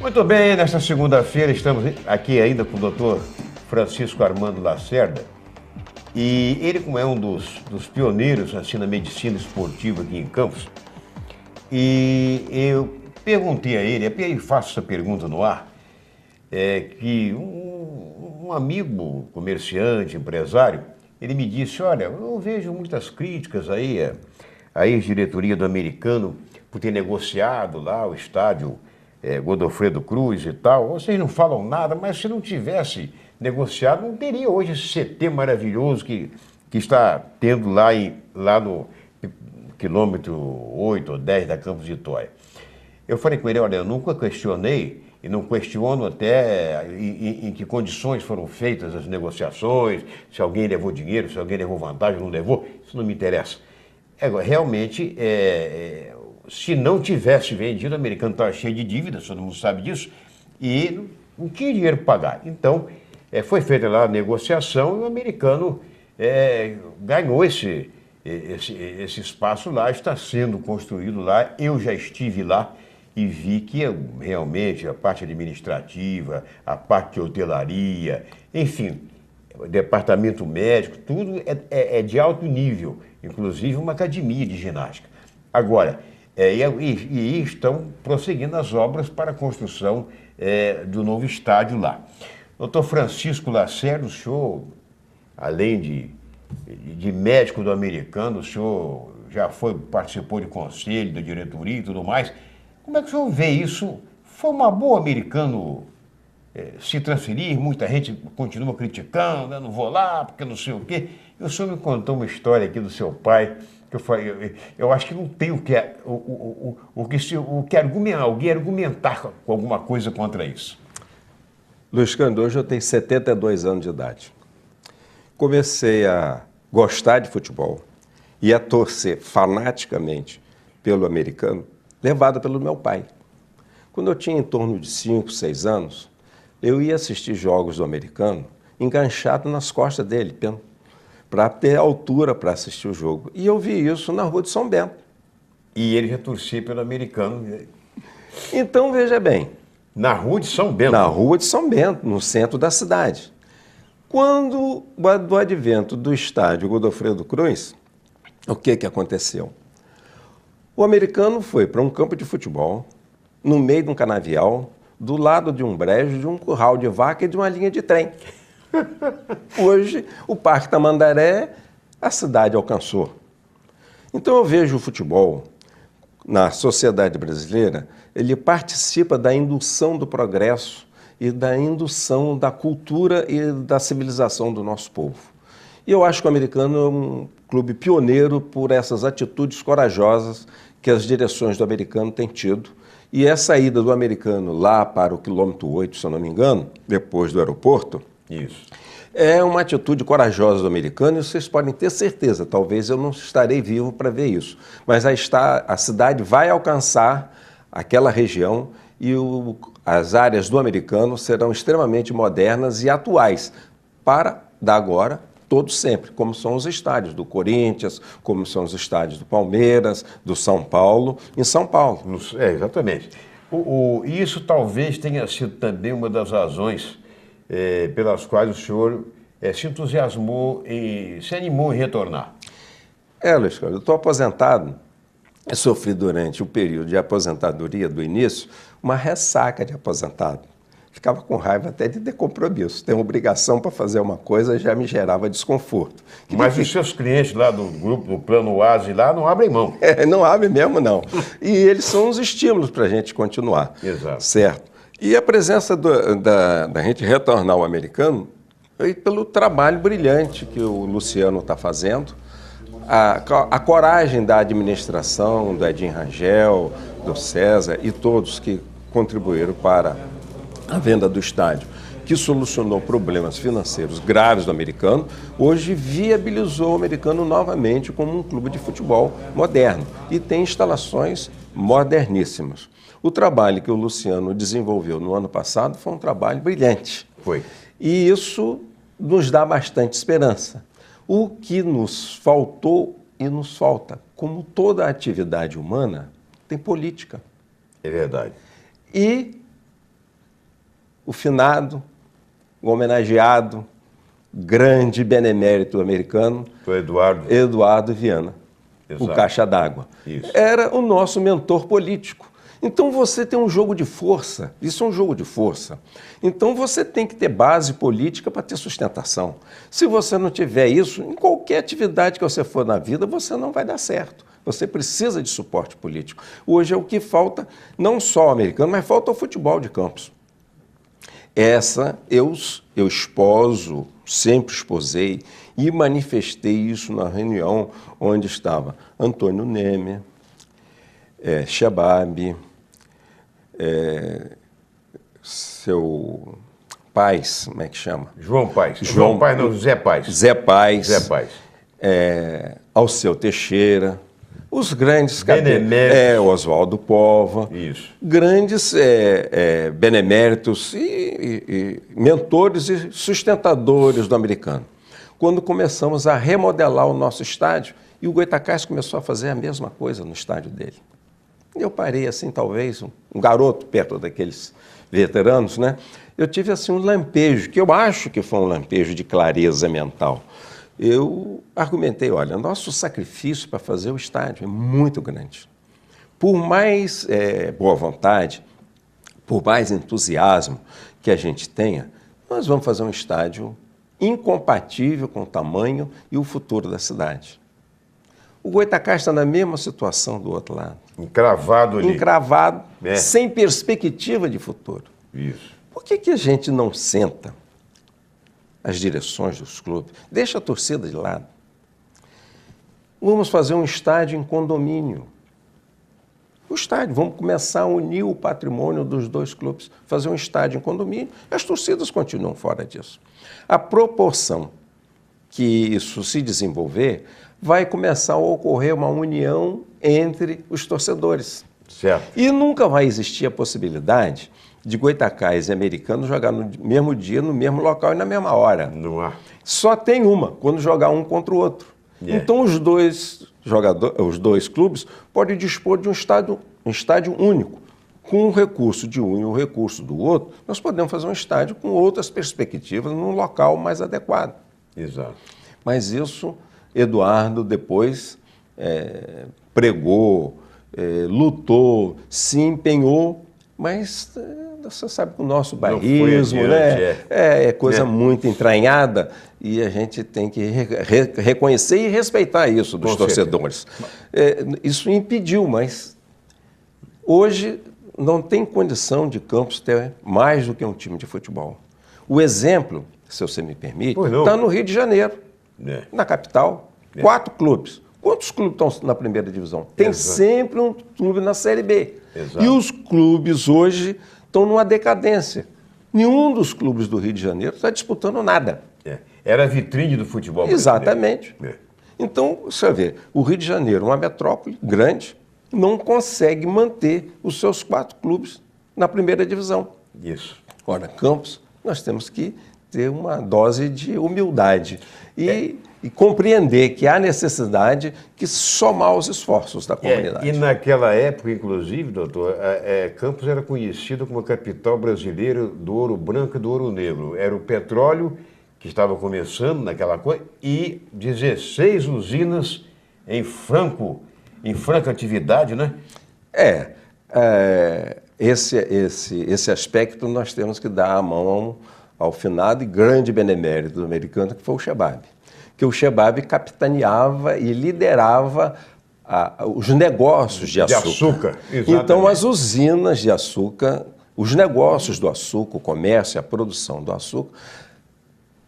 Muito bem, nesta segunda-feira estamos aqui ainda com o doutor Francisco Armando Lacerda. E ele, como é um dos pioneiros assim, na medicina esportiva aqui em Campos, e eu perguntei a ele, e faço essa pergunta no ar, que um amigo comerciante, empresário, ele me disse, olha, eu vejo muitas críticas aí, a ex-diretoria do Americano por ter negociado lá o estádio Godofredo Cruz e tal. Vocês não falam nada, mas se não tivesse negociado, não teria hoje esse CT maravilhoso que está tendo lá no quilômetro 8 ou 10 da Campos de Vitória. Eu falei com ele, olha, eu nunca questionei e não questiono até em que condições foram feitas as negociações, se alguém levou dinheiro, se alguém levou vantagem ou não levou, isso não me interessa. Realmente, se não tivesse vendido, o Americano estava cheio de dívidas, todo mundo sabe disso, e não tinha dinheiro para pagar. Então, foi feita lá a negociação e o Americano ganhou esse espaço lá, está sendo construído lá. Eu já estive lá e vi que realmente a parte administrativa, a parte de hotelaria, enfim, o departamento médico, tudo é de alto nível, inclusive uma academia de ginástica. Agora, e estão prosseguindo as obras para a construção do novo estádio lá. Doutor Francisco Lacerda, o senhor, além de médico do Americano, o senhor já participou de conselho, da diretoria e tudo mais. Como é que o senhor vê isso? Foi uma boa Americano se transferir? Muita gente continua criticando, eu não vou lá porque não sei o quê. E o senhor me contou uma história aqui do seu pai, que eu acho que não tem alguém argumentar com alguma coisa contra isso. Luiz Cândido, hoje eu tenho 72 anos de idade. Comecei a gostar de futebol e a torcer fanaticamente pelo Americano, levado pelo meu pai. Quando eu tinha em torno de 5, 6 anos, eu ia assistir jogos do Americano enganchado nas costas dele, para ter altura para assistir o jogo. E eu vi isso na Rua de São Bento. E ele já torcia pelo Americano. Então, veja bem. Na Rua de São Bento? Na Rua de São Bento, no centro da cidade. Quando do advento do estádio Godofredo Cruz, o que aconteceu? O Americano foi para um campo de futebol, no meio de um canavial, do lado de um brejo, de um curral de vaca e de uma linha de trem. Hoje, o Parque Tamandaré, a cidade alcançou. Então eu vejo o futebol, na sociedade brasileira, ele participa da indução do progresso e da indução da cultura e da civilização do nosso povo. E eu acho que o Americano é um clube pioneiro por essas atitudes corajosas que as direções do Americano têm tido. E essa ida do Americano lá para o quilômetro 8, se eu não me engano, depois do aeroporto, isso, é uma atitude corajosa do Americano e vocês podem ter certeza, talvez eu não estarei vivo para ver isso, mas a cidade vai alcançar aquela região e as áreas do Americano serão extremamente modernas e atuais para, da agora, todos sempre, como são os estádios do Corinthians, como são os estádios do Palmeiras, do São Paulo, em São Paulo. Exatamente. E isso talvez tenha sido também uma das razões pelas quais o senhor se entusiasmou e se animou em retornar. Luiz, eu estou aposentado. Eu sofri durante o período de aposentadoria do início uma ressaca de aposentado. Ficava com raiva até de ter compromisso. Ter obrigação para fazer uma coisa já me gerava desconforto. Mas os seus clientes lá do grupo, do Plano Oase, lá não abrem mão. Não abrem mesmo, não. E eles são os estímulos para a gente continuar. Exato. Certo. E a presença da gente retornar ao Americano foi pelo trabalho brilhante que o Luciano está fazendo, a coragem da administração, do Edinho Rangel, do César e todos que contribuíram para a venda do estádio, que solucionou problemas financeiros graves do Americano, hoje viabilizou o Americano novamente como um clube de futebol moderno e tem instalações moderníssimas. O trabalho que o Luciano desenvolveu no ano passado foi um trabalho brilhante. Foi. E isso nos dá bastante esperança. O que nos faltou e nos falta, como toda atividade humana, tem política. É verdade. E o finado, o homenageado, grande benemérito americano, Foi Eduardo. Eduardo Viana, Exato. o caixa d'água. Isso. Era o nosso mentor político. Então você tem um jogo de força, isso é um jogo de força. Então você tem que ter base política para ter sustentação. Se você não tiver isso, em qualquer atividade que você for na vida, você não vai dar certo. Você precisa de suporte político. Hoje é o que falta, não só ao americano, mas falta ao futebol de campos. Essa eu exposo, sempre exposei e manifestei isso na reunião onde estava Antônio Neme, Chebab, seu Paes, como é que chama? João Paes. João Paes, não, Zé Paes. Zé Paes. Zé Paes. Alceu Teixeira, os grandes Beneméritos. Oswaldo Pova, Isso. grandes beneméritos e mentores e sustentadores do americano. Quando começamos a remodelar o nosso estádio, e o Goytacás começou a fazer a mesma coisa no estádio dele. Eu parei assim, talvez, um garoto perto daqueles veteranos, né? Eu tive assim um lampejo, que eu acho que foi um lampejo de clareza mental. Eu argumentei, olha, nosso sacrifício para fazer o estádio é muito grande. Por mais boa vontade, por mais entusiasmo que a gente tenha, nós vamos fazer um estádio incompatível com o tamanho e o futuro da cidade. O Goytacás está na mesma situação do outro lado. Encravado ali. Encravado, sem perspectiva de futuro. Isso. Por que a gente não senta as direções dos clubes, deixa a torcida de lado? Vamos fazer um estádio em condomínio. O estádio, vamos começar a unir o patrimônio dos dois clubes, fazer um estádio em condomínio, as torcidas continuam fora disso. A proporção que isso se desenvolver, vai começar a ocorrer uma união entre os torcedores. Certo. E nunca vai existir a possibilidade de Goytacás e americano jogar no mesmo dia, no mesmo local e na mesma hora. Não há. Só tem uma, quando jogar um contra o outro. Então os dois clubes podem dispor de um estádio único. Com o recurso de um e o recurso do outro, nós podemos fazer um estádio com outras perspectivas, num local mais adequado. Exato. Mas isso, Eduardo depois pregou, lutou, se empenhou, mas você sabe que o nosso bairrismo é coisa muito entranhada e a gente tem que reconhecer e respeitar isso dos torcedores. Isso impediu, mas hoje não tem condição de Campos ter mais do que um time de futebol. O exemplo, se você me permite, está no Rio de Janeiro, na capital, 4 clubes. Quantos clubes estão na primeira divisão? Tem sempre um clube na Série B. Exato. E os clubes hoje estão numa decadência. Nenhum dos clubes do Rio de Janeiro está disputando nada. Era a vitrine do futebol brasileiro. Exatamente. Então, você vê, o Rio de Janeiro, uma metrópole grande, não consegue manter os seus 4 clubes na primeira divisão. Isso. Ora, Campos, nós temos que ter uma dose de humildade e compreender que há necessidade de somar os esforços da comunidade. E naquela época, inclusive, doutor, Campos era conhecido como a capital brasileira do ouro branco e do ouro negro. Era o petróleo que estava começando naquela coisa e 16 usinas em franca atividade, né? Esse aspecto nós temos que dar a mão ao finado e grande benemérito do americano, que foi o Chebab. Que o Chebab capitaneava e liderava os negócios de açúcar. Então, as usinas de açúcar, os negócios do açúcar, o comércio, a produção do açúcar,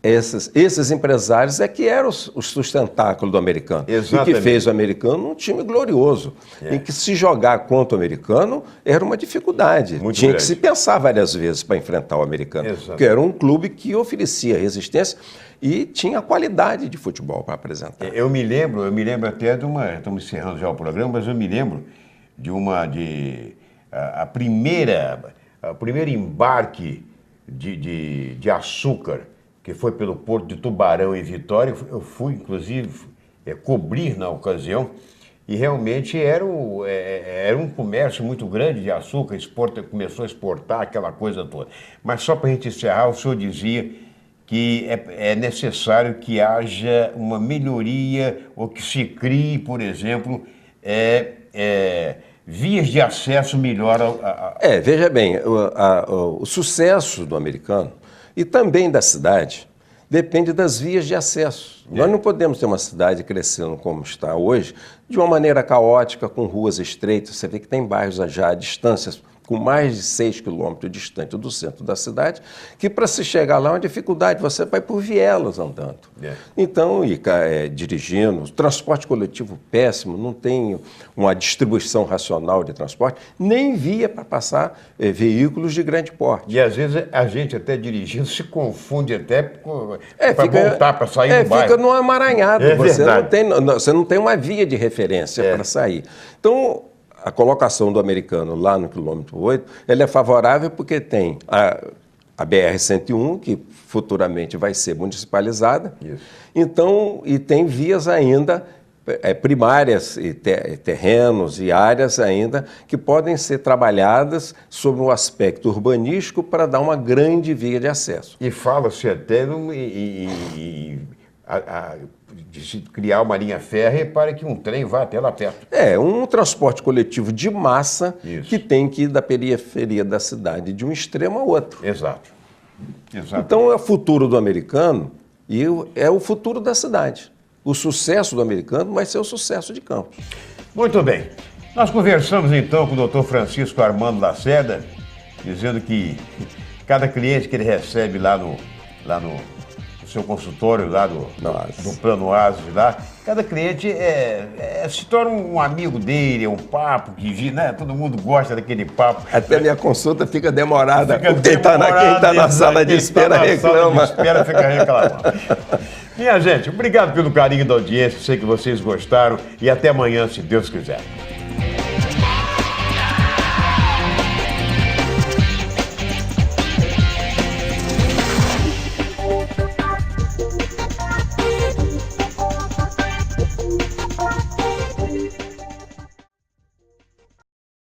esses empresários que eram o sustentáculo do americano. Exatamente. E que fez o americano um time glorioso. Em que se jogar contra o americano era uma dificuldade. Tinha que se pensar várias vezes para enfrentar o americano. Exatamente. Porque era um clube que oferecia resistência e tinha qualidade de futebol para apresentar. Eu me lembro até de uma... Estamos encerrando já o programa, mas eu me lembro a primeira embarque de açúcar que foi pelo Porto de Tubarão em Vitória. Eu fui, inclusive, cobrir na ocasião. E realmente era um comércio muito grande de açúcar, começou a exportar aquela coisa toda. Mas só para a gente encerrar, o senhor dizia que é necessário que haja uma melhoria ou que se crie, por exemplo, vias de acesso melhor veja bem, o sucesso do americano e também da cidade depende das vias de acesso. Nós não podemos ter uma cidade crescendo como está hoje, de uma maneira caótica, com ruas estreitas. Você vê que tem bairros já a distâncias com mais de 6 quilômetros distante do centro da cidade, que para se chegar lá é uma dificuldade, você vai por vielas andando. Então, dirigindo, transporte coletivo péssimo, não tem uma distribuição racional de transporte, nem via para passar veículos de grande porte. E às vezes a gente até dirigindo se confunde até para voltar, para sair do bairro. Fica num amaranhado, você não tem uma via de referência para sair. Então, a colocação do americano lá no quilômetro 8, ela é favorável porque tem a BR-101, que futuramente vai ser municipalizada. Isso. Então, e tem vias ainda primárias, e terrenos e áreas ainda que podem ser trabalhadas sobre um aspecto urbanístico para dar uma grande via de acesso. E fala-se até de criar uma linha férrea para que um trem vá até lá perto. Um transporte coletivo de massa que tem que ir da periferia da cidade de um extremo ao outro. Exato. Então é o futuro do americano e é o futuro da cidade. O sucesso do americano vai ser o sucesso de Campos. Muito bem. Nós conversamos então com o Dr. Francisco Armando Lacerda, dizendo que cada cliente que ele recebe lá no seu consultório lá do Plano Oasis lá, cada cliente se torna um amigo dele, é um papo que, né, todo mundo gosta daquele papo. Até minha consulta fica demorada, quem está na sala de espera reclama. Fica reclamando. Minha gente, obrigado pelo carinho da audiência, sei que vocês gostaram e até amanhã, se Deus quiser.